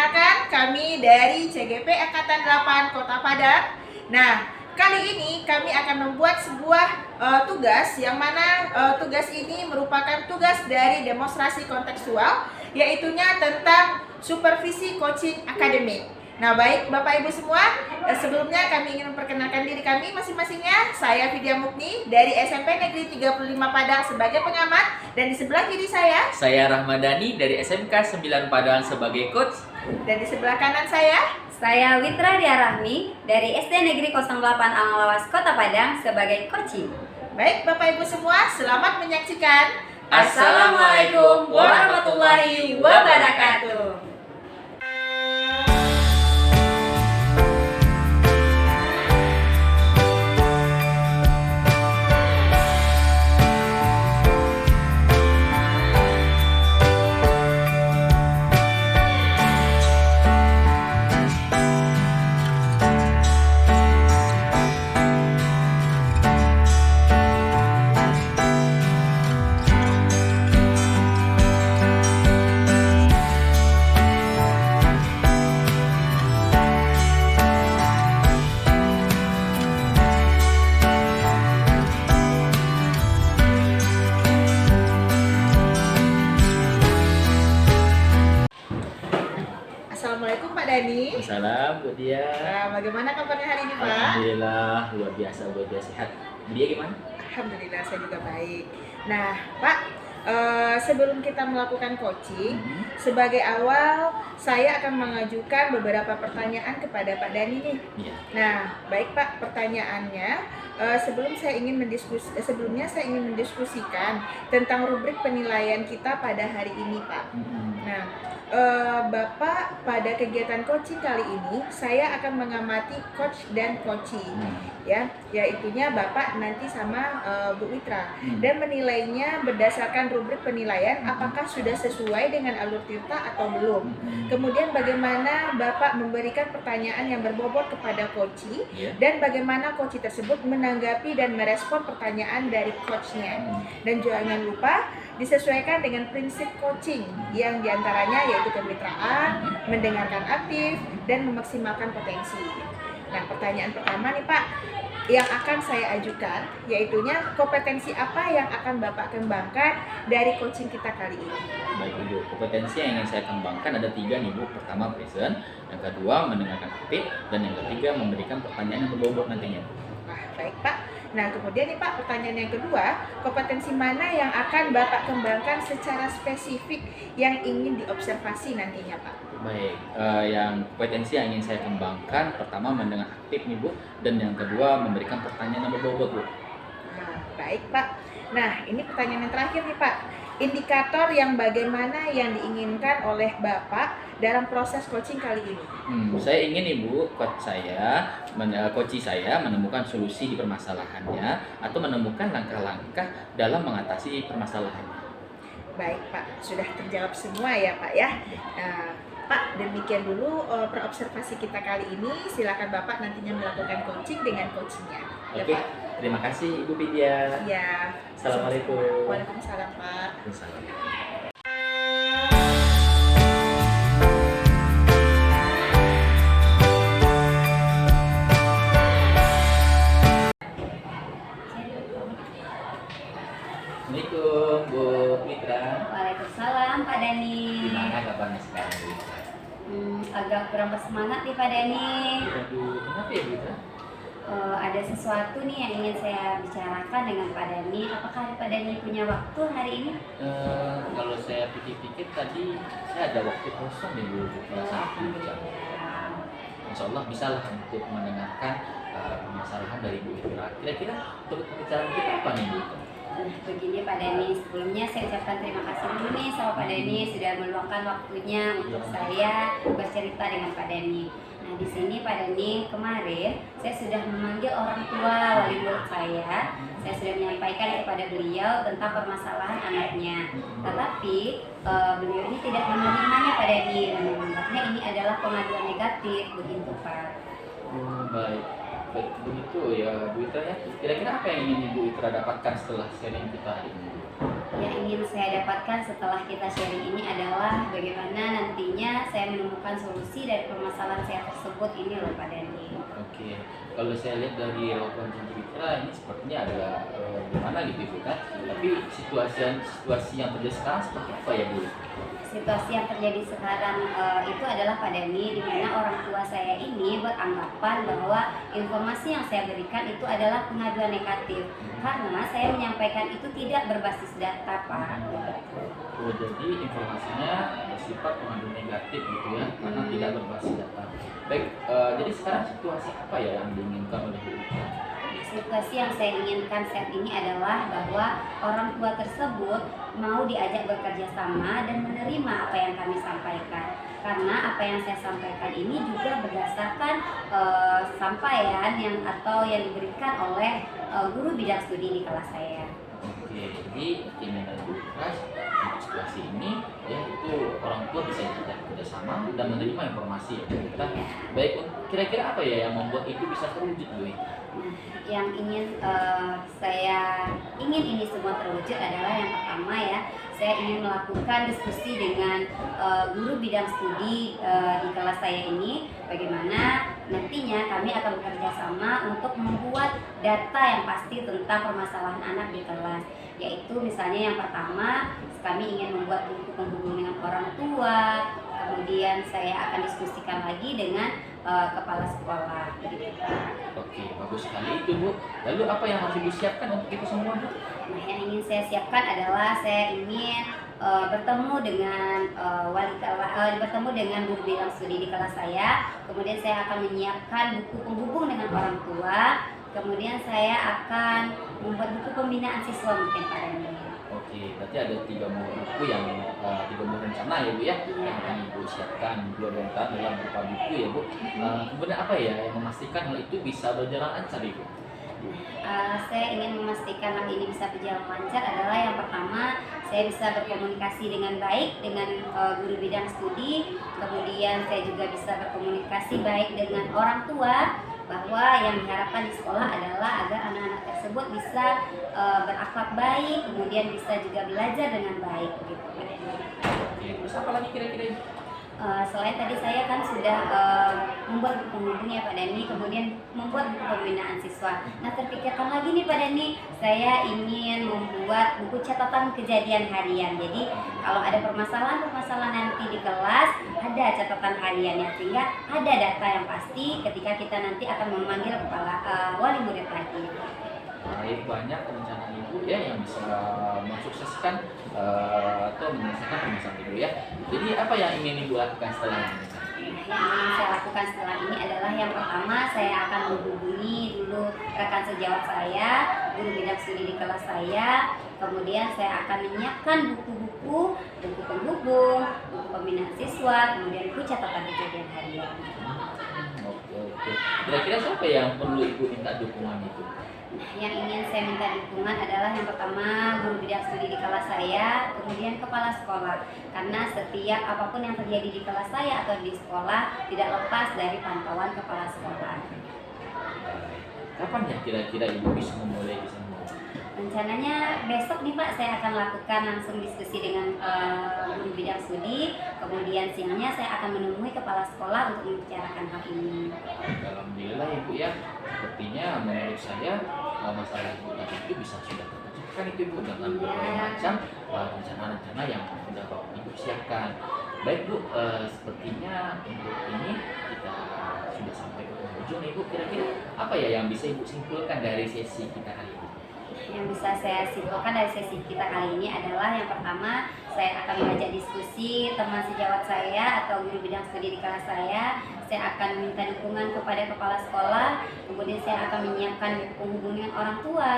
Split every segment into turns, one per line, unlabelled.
Perkenalkan, kami dari CGP Angkatan 8 Kota Padang. Nah, kali ini kami akan membuat sebuah tugas yang mana tugas ini merupakan tugas dari demonstrasi kontekstual, yaitunya tentang supervisi coaching akademik. Nah, baik Bapak Ibu semua, sebelumnya kami ingin memperkenalkan diri kami masing-masingnya. Saya Vidya Mukni dari SMP Negeri 35 Padang sebagai pengamat, dan di sebelah kiri
saya Rahmadani dari SMK 9 Padang sebagai coach.
Dan di sebelah kanan saya
Witra Diarahmi dari SD Negeri 08 Anglawas Kota Padang sebagai coaching.
Baik Bapak Ibu semua, selamat menyaksikan.
Assalamualaikum warahmatullahi wabarakatuh.
Assalamualaikum Pak Dani.
Salam buat dia.
Nah, bagaimana kabarnya hari ini Pak?
Alhamdulillah luar biasa buat dia sehat. Dia gimana?
Alhamdulillah saya juga baik. Nah Pak, sebelum kita melakukan coaching, sebagai awal saya akan mengajukan beberapa pertanyaan kepada Pak Dani nih.
Iya.
Nah, baik Pak, pertanyaannya sebelumnya saya ingin mendiskusikan tentang rubrik penilaian kita pada hari ini Pak. Nah, Bapak pada kegiatan coaching kali ini saya akan mengamati coach dan coaching, ya, yaitunya Bapak nanti sama Bu Witra, dan menilainya berdasarkan rubrik penilaian apakah sudah sesuai dengan alur tirta atau belum. Kemudian bagaimana Bapak memberikan pertanyaan yang berbobot kepada coachee, dan bagaimana coachee tersebut menanggapi dan merespon pertanyaan dari coachnya. Dan jangan lupa disesuaikan dengan prinsip coaching yang diantaranya yaitu kemitraan, mendengarkan aktif, dan memaksimalkan potensi. Nah, pertanyaan pertama nih Pak yang akan saya ajukan, yaitunya kompetensi apa yang akan Bapak kembangkan dari coaching kita kali ini?
Baik Ibu, kompetensi yang ingin saya kembangkan ada 3 nih Bu. Pertama present, yang kedua mendengarkan aktif, dan yang ketiga memberikan pertanyaan yang berbobot nantinya.
Nah, baik Pak. Nah, kemudian nih Pak, pertanyaan yang kedua, kompetensi mana yang akan Bapak kembangkan secara spesifik yang ingin diobservasi nantinya Pak?
Baik, yang kompetensi yang ingin saya kembangkan pertama mendengar aktif nih Bu, dan yang kedua memberikan pertanyaan yang berbobot Bu.
Nah, baik Pak. Nah, ini pertanyaan yang terakhir nih Pak. Indikator yang bagaimana yang diinginkan oleh Bapak dalam proses coaching kali ini?
Saya ingin Ibu, coach saya menemukan solusi di permasalahannya atau menemukan langkah-langkah dalam mengatasi permasalahannya.
Baik Pak, sudah terjawab semua ya Pak ya. Nah, Pak, demikian dulu perobservasi kita kali ini. Silakan Bapak nantinya melakukan coaching dengan coachingnya. Ya,
Oke,
Pak?
terima kasih Ibu Vidya.
Ya.
Assalamualaikum.
Waalaikumsalam Pak.
Assalamualaikum Bu Mitra.
Waalaikumsalam Pak Dani.
Gimana kabarnya sekarang Bu?
Agak kurang bersemangat nih Pak Dani.
Aduh, kenapa ya Bu Mitra?
Ada sesuatu nih yang ingin saya bicarakan dengan Pak Dani. Apakah Pak Dani punya waktu hari ini?
Kalau saya pikir-pikir tadi saya ada waktu kosong nih Bu, cuma 1 jam. Insya Allah bisa lah untuk mendengarkan permasalahan dari Bu Mitra. Kira-kira untuk pembicaraan kita apa nih Bu?
Begini Pak Dani, sebelumnya saya ucapkan terima kasih dulu nih sama Pak Dani sudah meluangkan waktunya untuk saya bercerita dengan Pak Dani. Nah, di sini Pak Dani, kemarin saya sudah memanggil orang tua wali murid saya. Saya sudah menyampaikan kepada beliau tentang permasalahan anaknya. Tetapi beliau ini tidak menerimanya Pak Dani dan menganggapnya ini adalah pengaduan negatif, begitu Pak.
Oh, baik. Baik, begitu ya Bu Itra ya. Kira-kira apa yang ingin Ibu Itra dapatkan setelah sharing kita hari ini?
Yang ingin saya dapatkan setelah kita sharing ini adalah bagaimana nantinya saya menemukan solusi dari permasalahan saya tersebut ini loh Pak Dani.
Oke, kalau saya lihat dari Laporan Janji Fitra ini sepertinya ada gimana gitu Bu kan? Tapi situasi yang terjadi sekarang seperti apa ya Bu?
Situasi yang terjadi sekarang itu adalah Pak Dani, di mana orang tua saya ini beranggapan bahwa informasi yang saya berikan itu adalah pengaduan negatif karena saya menyampaikan itu tidak berbasis data Pak.
Oh, jadi informasinya bersifat pengaduan negatif gitu ya, karena tidak berbasis data. Baik, jadi sekarang situasi apa ya yang diinginkan oleh Bu?
Situasi yang saya inginkan saat ini adalah bahwa orang tua tersebut mau diajak bekerja sama dan menerima apa yang kami sampaikan. Karena apa yang saya sampaikan ini juga berdasarkan sampaian yang diberikan oleh guru bidang studi di kelas saya.
Oke, jadi keinginan Bu Fitra untuk situasi ini ya itu orang tua bisa diajak kerjasama dan menerima informasi ya Bu Fitra. Baik, kira-kira apa ya yang membuat itu bisa terwujud Bu?
Yang saya ingin ini semua terwujud adalah yang pertama ya, saya ingin melakukan diskusi dengan guru bidang studi di kelas saya ini, bagaimana nantinya kami akan bekerja sama untuk membuat data yang pasti tentang permasalahan anak di kelas, yaitu misalnya yang pertama kami ingin membuat buku penghubung dengan orang tua, kemudian saya akan diskusikan lagi dengan kepala sekolah begitu Pak.
Oke, bagus sekali itu Bu. Lalu apa yang harus Ibu siapkan untuk itu semua Bu?
Nah, yang ingin saya siapkan adalah saya ingin bertemu dengan bertemu dengan guru bidang studi di kelas saya. Kemudian saya akan menyiapkan buku penghubung dengan orang tua. Kemudian saya akan membuat buku pembinaan siswa mungkin Pak Dani.
Oke, berarti ada 3 buku yang 3 rencana ya Bu ya, yang akan Ibu siapkan diorientasi dalam berupa buku ya Bu. Kemudian apa ya yang memastikan hal itu bisa berjalan lancar Ibu?
Saya ingin memastikan hal ini bisa berjalan lancar adalah yang pertama saya bisa berkomunikasi dengan baik dengan guru bidang studi, kemudian saya juga bisa berkomunikasi baik dengan orang tua, bahwa yang diharapkan di sekolah adalah agar anak-anak tersebut bisa berakhlak baik, kemudian bisa juga belajar dengan baik begitu.
Oke, terus apa lagi kira-kira Ibu?
Selain tadi saya kan sudah membuat buku penghubung ya Pak Dani, kemudian membuat buku pembinaan siswa. Nah terpikirkan lagi nih Pak Dani, saya ingin membuat buku catatan kejadian harian. Jadi kalau ada permasalahan nanti di kelas, ada catatan hariannya sehingga ada data yang pasti ketika kita nanti akan memanggil kepala wali murid lagi.
Baik, banyak rencana Ibu ya yang bisa mensukseskan atau menyelesaikan permasalahan Ibu ya. Jadi apa yang ingin Ibu lakukan setelah ini?
Yang ingin saya lakukan setelah ini adalah yang pertama saya akan menghubungi dulu rekan sejawat saya, guru bidang studi di kelas saya. Kemudian saya akan menyiapkan buku penghubung, buku pembinaan siswa, kemudian buku catatan kejadian harian.
Oke. Kira-kira siapa yang perlu Ibu minta dukungan itu?
Yang ingin saya minta dukungan adalah yang pertama guru bidang studi di kelas saya, kemudian kepala sekolah. Karena setiap apapun yang terjadi di kelas saya atau di sekolah tidak lepas dari pantauan kepala sekolah.
Kapan ya kira-kira Ibu bisa memulai di sana?
Rencananya besok nih Pak saya akan lakukan langsung diskusi dengan guru bidang studi. Kemudian siangnya saya akan menemui kepala sekolah untuk membicarakan hal ini.
Alhamdulillah Ibu ya, sepertinya menurut saya masalah Ibu tadi itu bisa sudah terpecahkan itu Ibu dengan berbagai macam rencana-rencana yang sudah Bapak Ibu siapkan. Baik Bu, sepertinya untuk ini kita sudah sampai ke penghujung Ibu. Kira-kira apa ya yang bisa Ibu simpulkan dari sesi kita kali ini?
Yang bisa saya simpulkan dari sesi kita kali ini adalah yang pertama saya akan mengajak diskusi teman sejawat saya atau guru bidang studi di kelas saya akan meminta dukungan kepada kepala sekolah, kemudian saya akan menyiapkan buku penghubung dengan orang tua,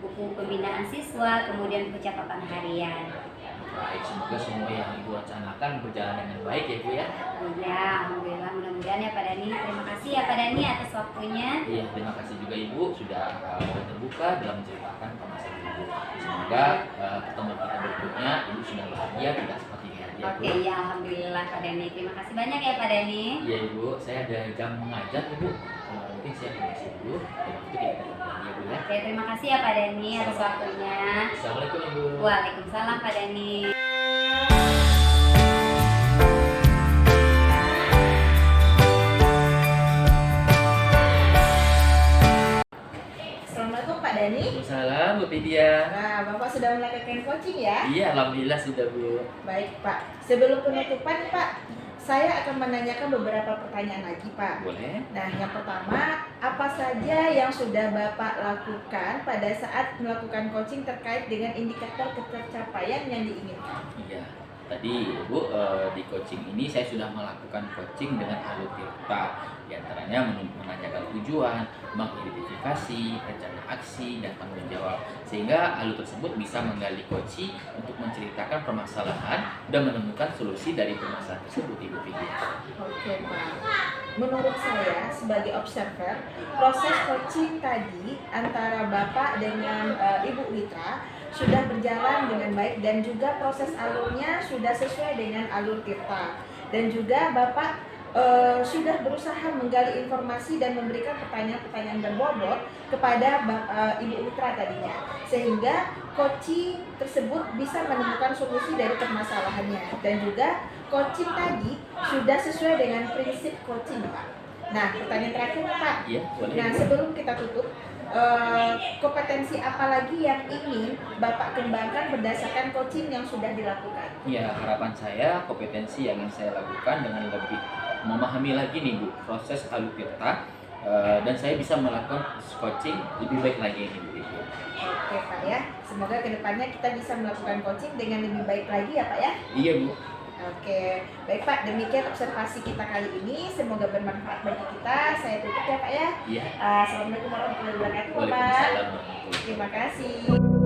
buku pembinaan siswa, kemudian buku catatan harian.
Baik, semoga semua yang Ibu rencanakan berjalan dengan baik ya Bu ya.
Ya, alhamdulillah, mudah-mudahan ya Pak Dani. Terima kasih ya Pak Dani atas waktunya.
Iya, terima kasih juga Ibu sudah mau terbuka dalam menceritakan permasalahan Ibu. Semoga pertemuan kita berikutnya Ibu sudah bahagia, tidak seperti ini aja Bu.
Oke, ya alhamdulillah Pak Dani. Terima kasih banyak ya Pak Dani.
Iya Ibu, saya ada jam mengajar Ibu. mungkin saya permisi dulu dan itu kita ketemu ya Bu ya.
Oke, terima kasih ya Pak Dani atas waktunya.
Assalamualaikum Ibu.
Waalaikumsalam Pak Dani.
Assalamualaikum Pak Dani.
Waalaikumsalam Bu Pidia.
Nah, Bapak sudah melakukan coaching ya?
Iya, alhamdulillah sudah Bu.
Baik Pak. Sebelum penutupan Pak, saya akan menanyakan beberapa pertanyaan lagi Pak.
Boleh?
Nah, yang pertama, apa saja yang sudah Bapak lakukan pada saat melakukan coaching terkait dengan indikator ketercapaian yang diinginkan?
Iya. Tadi Bu di coaching ini saya sudah melakukan coaching dengan alur tirta. Di antaranya menanyakan tujuan, mengidentifikasi, rencana aksi, dan tanggung jawab. Sehingga alur tersebut bisa menggali coaching untuk menceritakan permasalahan dan menemukan solusi dari permasalahan tersebut Ibu Pidia.
Oke Pak. Menurut saya sebagai observer, proses coaching tadi antara Bapak dengan Ibu Witra sudah berjalan dengan baik dan juga proses alurnya sudah sesuai dengan alur tirta. Dan juga Bapak sudah berusaha menggali informasi dan memberikan pertanyaan-pertanyaan berbobot kepada Ibu Witra tadinya, sehingga coaching tersebut bisa menemukan solusi dari permasalahannya. Dan juga coaching tadi sudah sesuai dengan prinsip coaching Pak. Nah, pertanyaan terakhir Pak.
Iya, boleh.
Nah, sebelum kita tutup, kompetensi apa lagi yang ingin Bapak kembangkan berdasarkan coaching yang sudah dilakukan?
Ya, harapan saya kompetensi yang ingin saya lakukan dengan lebih memahami lagi nih Bu proses alur tirta dan saya bisa melakukan coaching lebih baik lagi nih Bu.
Oke Pak ya, semoga kedepannya kita bisa melakukan coaching dengan lebih baik lagi ya Pak ya.
Iya Bu.
Oke, baik Pak, demikian observasi kita kali ini, semoga bermanfaat bagi kita. Saya tutup ya Pak ya.
Iya.
Assalamualaikum warahmatullahi wabarakatuh Bapak.
Waalaikumsalam warahmatullahi wabarakatuh.
Terima kasih.